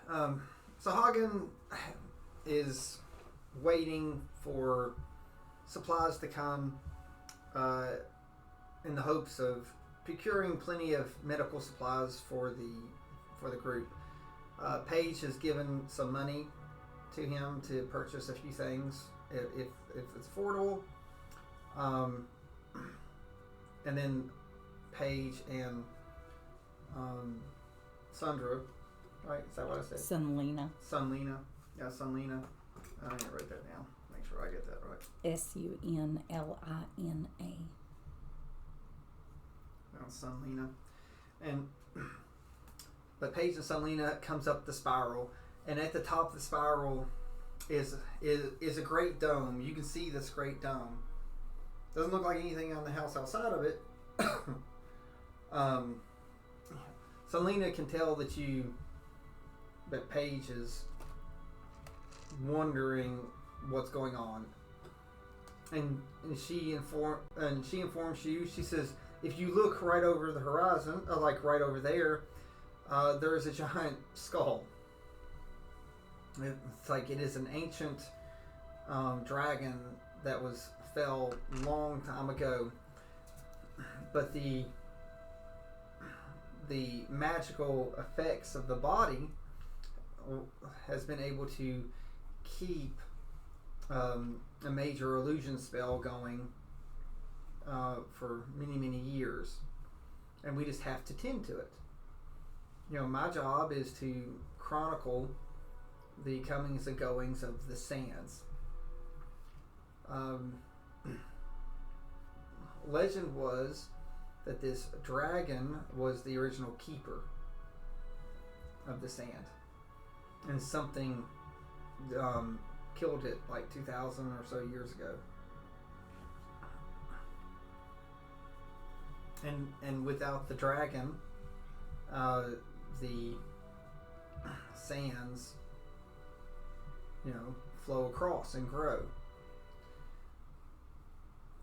So Hagen is waiting for supplies to come in the hopes of procuring plenty of medical supplies for the group. Paige has given some money to him to purchase a few things if it's affordable. And then Paige and Sandra, right? Is that what I said? Sunlena. Yeah, Sunlena. I need to write that down. Make sure I get that right. Sunlina. Sunlena. But Paige and Sunlena comes up the spiral, and at the top of the spiral is a great dome. You can see this great dome. Doesn't look like anything on the house outside of it. Selena can tell that Paige is wondering what's going on, and she informs you. She says, if you look right over the horizon, like right over there, there's a giant skull. It's like it is an ancient dragon that fell long time ago, but the magical effects of the body has been able to keep a major illusion spell going for many years, and we just have to tend to it. My job is to chronicle the comings and goings of the sands. Legend was that this dragon was the original keeper of the sand, and something killed it like 2,000 or so years ago. And without the dragon, the sands, flow across and grow.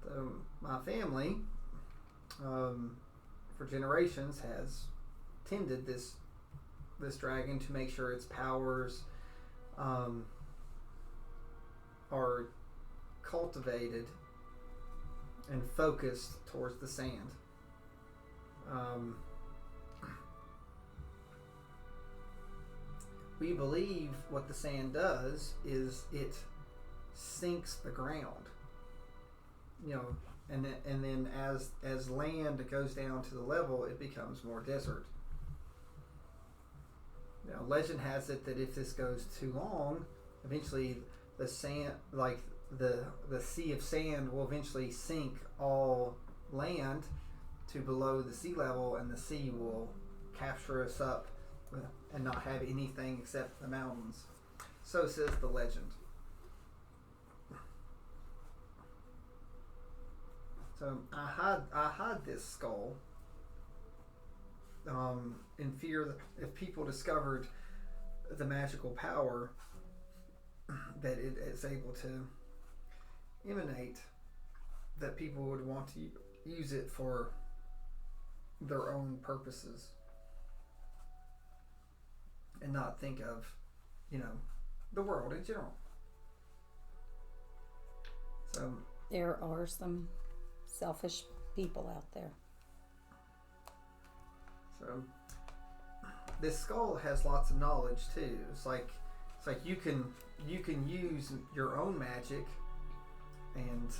So my family, for generations, has tended this dragon to make sure its powers are cultivated and focused towards the sand. We believe what the sand does is it sinks the ground, and then as land goes down to the level, it becomes more desert. Legend has it that if this goes too long, eventually the sand, like the sea of sand, will eventually sink all land to below the sea level, and the sea will capture us up and not have anything except the mountains. So says the legend. So I hide this skull in fear that if people discovered the magical power that it is able to emanate, that people would want to use it for their own purposes and not think of, the world in general. So there are some selfish people out there. So this skull has lots of knowledge too. It's like you can use your own magic and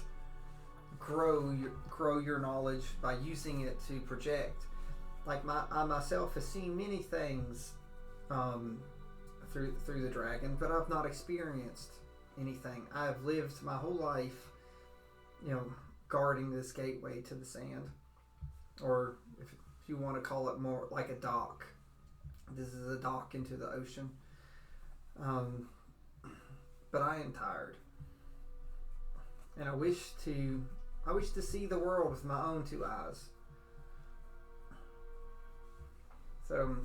grow your knowledge by using it to project. Like I myself have seen many things through the dragon, but I've not experienced anything. I've lived my whole life, guarding this gateway to the sand, or if you want to call it more like a dock. This is a dock into the ocean. But I am tired, and I wish to see the world with my own two eyes. So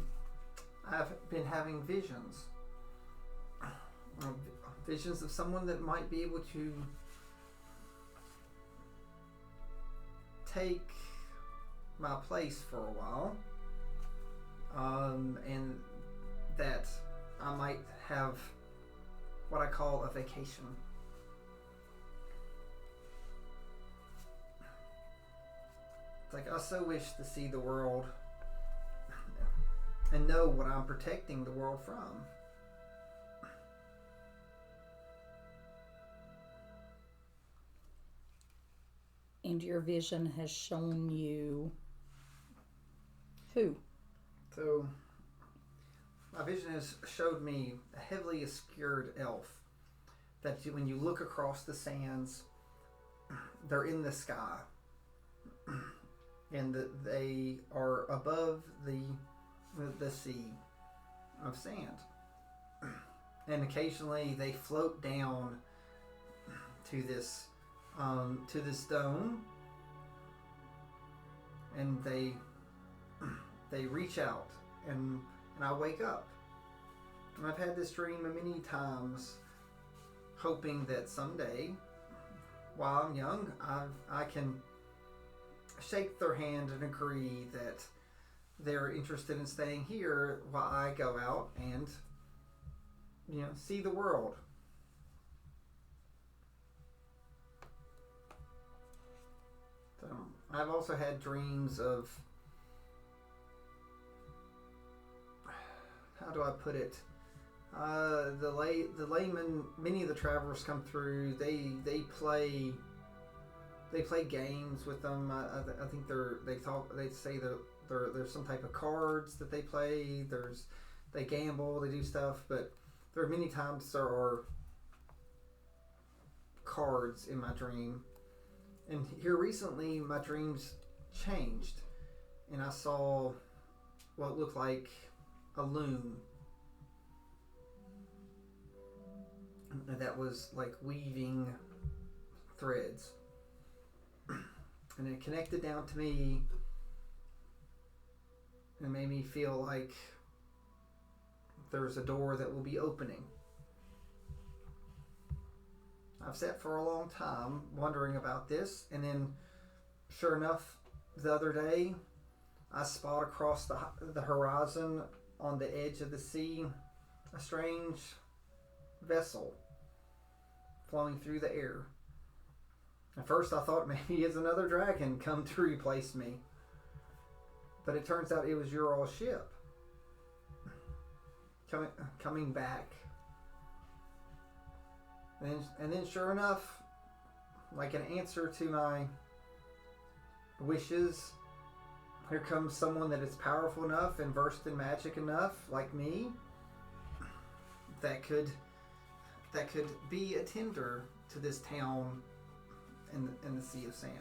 I've been having visions of someone that might be able to take my place for a while, and that I have what I call a vacation. It's like I so wish to see the world and know what I'm protecting the world from. And your vision has shown you who? So, my vision has showed me a heavily obscured elf that when you look across the sands, they're in the sky. And they are above the sea of sand. And occasionally they float down to this dome, and they reach out, and I wake up. And I've had this dream many times, hoping that someday, while I'm young, I can shake their hand and agree that they're interested in staying here while I go out and, see the world. So I've also had dreams of, how do I put it? The laymen, many of the travelers come through. They play games with them. I think they say that there's some type of cards that they play. They gamble. They do stuff, but there are many times there are cards in my dream. And here recently, my dreams changed, and I saw what looked like a loom that was like weaving threads, and it connected down to me and made me feel like there's a door that will be opening. I've sat for a long time wondering about this, and then sure enough, the other day I spot across the horizon on the edge of the sea a strange vessel flowing through the air. At first I thought maybe it's another dragon come to replace me, but it turns out it was your all ship coming back. And then sure enough, like an answer to my wishes, here comes someone that is powerful enough and versed in magic enough, like me, that could be a tender to this town in the Sea of Sand.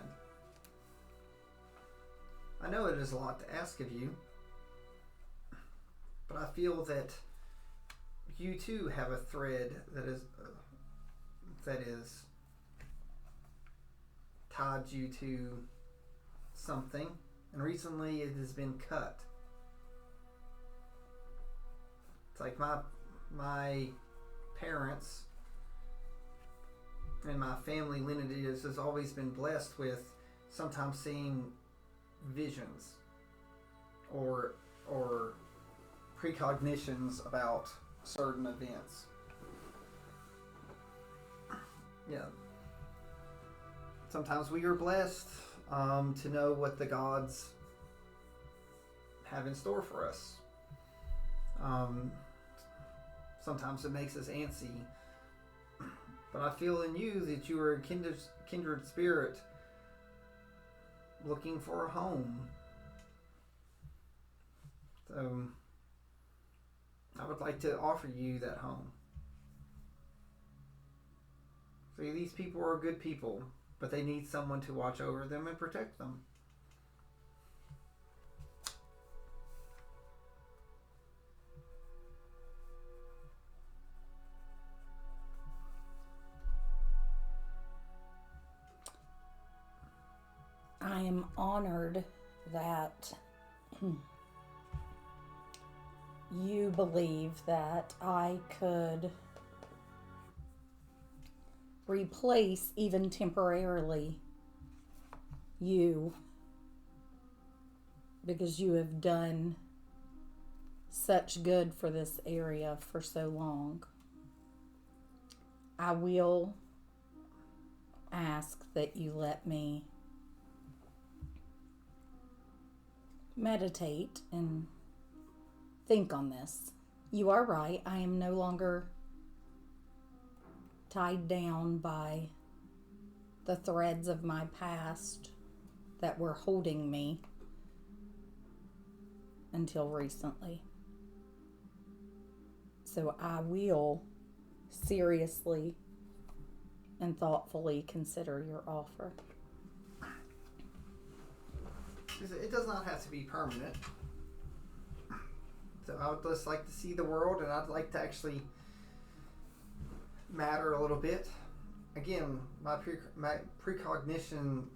I know it is a lot to ask of you, but I feel that you too have a thread that is tied you to something, and recently it has been cut. It's like my parents and my family lineage has always been blessed with sometimes seeing visions or precognitions about certain events. Yeah. Sometimes we are blessed to know what the gods have in store for us. Sometimes it makes us antsy. But I feel in you that you are a kindred spirit looking for a home. So I would like to offer you that home. See, these people are good people, but they need someone to watch over them and protect them. I am honored that you believe that I could replace, even temporarily, you, because you have done such good for this area for so long, I will ask that you let me meditate and think on this. You are right. I am no longer tied down by the threads of my past that were holding me until recently. So I will seriously and thoughtfully consider your offer. It does not have to be permanent. So I would just like to see the world, and I'd like to actually matter a little bit. Again, my precognition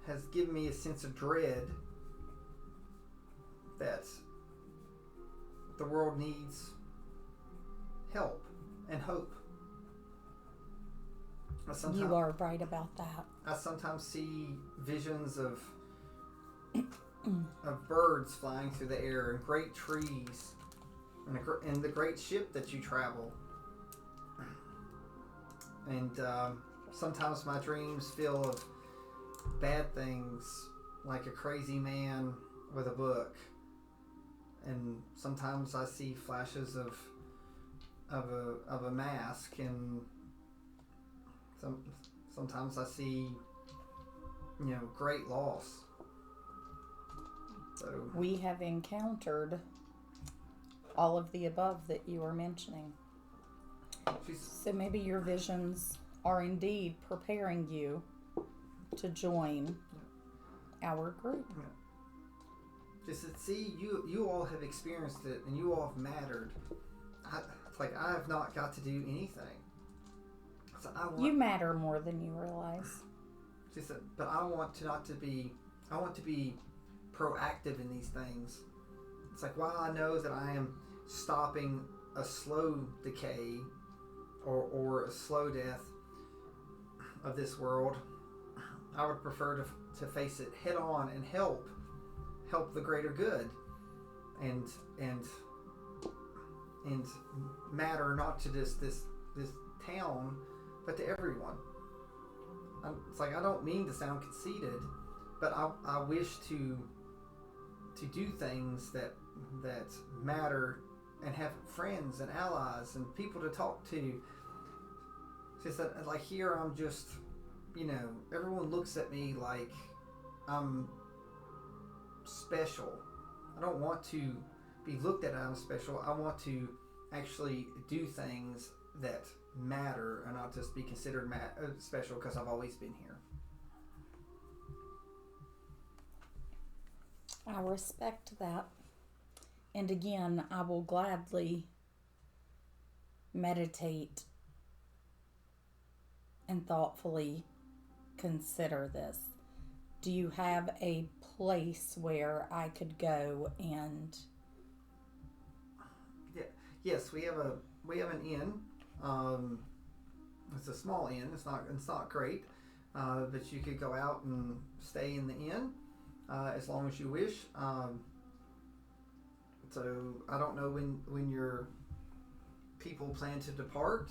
has given me a sense of dread that the world needs help and hope. You are right about that. I sometimes see visions of birds flying through the air and great trees and the great ship that you travel. And sometimes my dreams fill of bad things, like a crazy man with a book. And sometimes I see flashes of a mask, and sometimes I see, great loss. So we have encountered all of the above that you are mentioning. So maybe your visions are indeed preparing you to join our group. Just to see you all have experienced it, and you all have mattered. It's like I have not got to do anything. So you matter more than you realize. But I want to be proactive in these things. It's like, while I know that I am stopping a slow decay or a slow death of this world, I would prefer to face it head on and help the greater good and matter, not to just this town, but to everyone. It's like, I don't mean to sound conceited, but I wish to do things that matter and have friends and allies and people to talk to. It's just that, like, here I'm just, everyone looks at me like I'm special. I don't want to be looked at as I'm special. I want to actually do things that matter and not just be considered special because I've always been here. I respect that. And again, I will gladly meditate and thoughtfully consider this. Do you have a place where I could go and... Yes, we have an inn. It's a small inn. It's not great, but you could go out and stay in the inn as long as you wish. So I don't know when your people plan to depart,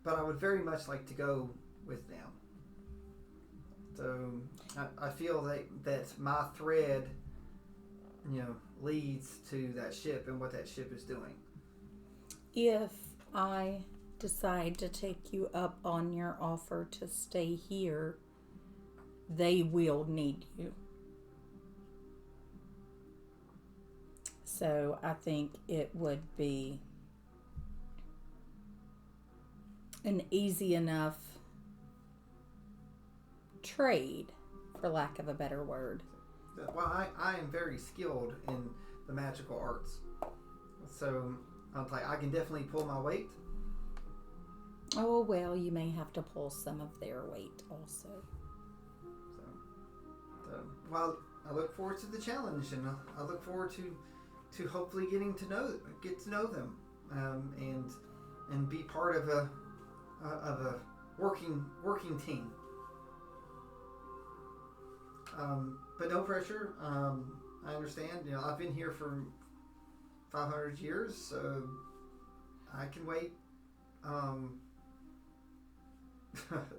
but I would very much like to go with them. So I feel that my thread, leads to that ship and what that ship is doing. If I decide to take you up on your offer to stay here, they will need you. So I think it would be an easy enough trade, for lack of a better word. Well, I am very skilled in the magical arts. So I can definitely pull my weight. Oh, well, you may have to pull some of their weight also. So well, I look forward to the challenge, and I look forward to hopefully get to know them, and be part of a working team. But no pressure. I understand. You know, I've been here for 500 years, so I can wait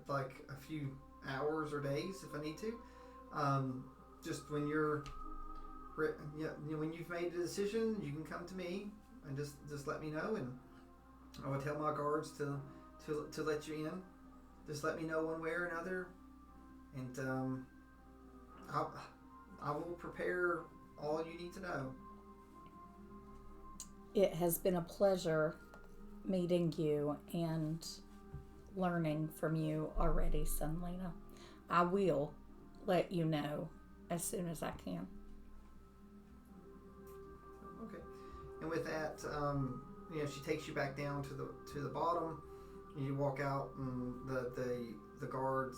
like a few hours or days if I need to. Just when when you've made a decision, you can come to me and just let me know, and I will tell my guards to let you in. Just let me know one way or another, and I will prepare all you need to know. It has been a pleasure meeting you and learning from you already, Sunlena. I will let you know as soon as I can. Okay. And with that, she takes you back down to the bottom. You walk out, and the guards,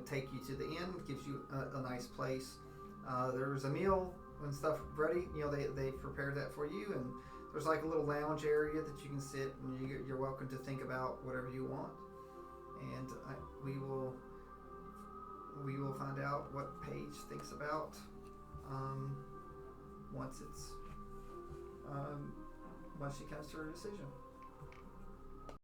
take you to the inn, gives you a nice place. There's a meal and stuff ready. They prepared that for you, and there's like a little lounge area that you can sit, and you're welcome to think about whatever you want. And we will find out what Paige thinks about once she comes to her decision.